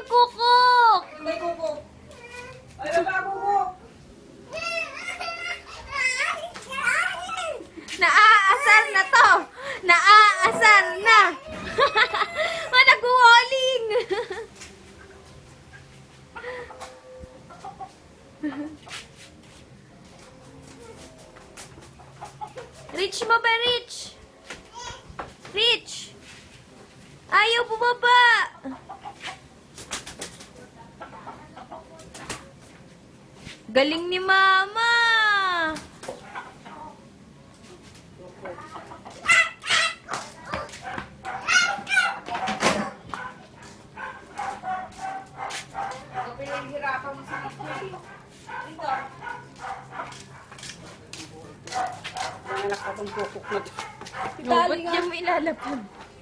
yung kukok! May kukok. Ay, ba kukok? Naaasar na to! Naaasar na! Nag-walling! Rich mo ba, Rich? Rich! Ayaw bumaba! Galing ni Mama! Pinaghirapan mo si Vicky. Dito. Nangalak ka itong kukok na ito. Ba't niya mo ilalapag?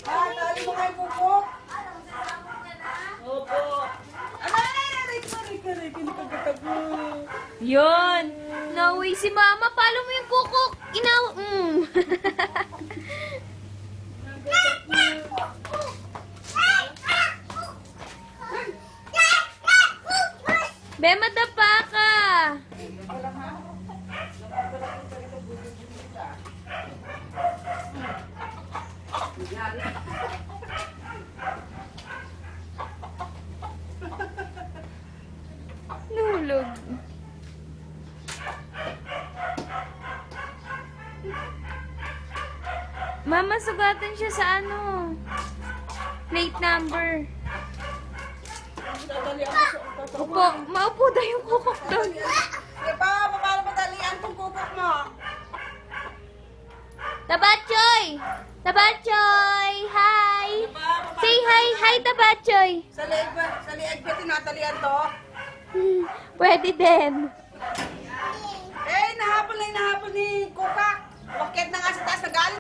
Dali mo kayo kukok. Opo. Aray, kinakagatago. Yun! Nauwi si Mama. Palo mo yung kukok. Be, madapa ka! Nulog. Mama, sugatan siya sa ano? Plate number. Dadali ako sa utot. Upo, maupo daw yung kukok doon. Sige pa, paano madalian itong kukok mo? Tabachoy! Tabachoy! Hi! Say hi! Hi, Tabachoy! Sa liig ba tinatalian to? Pwede din. Eh, nahabol ni Kukak. Bakit na nga sa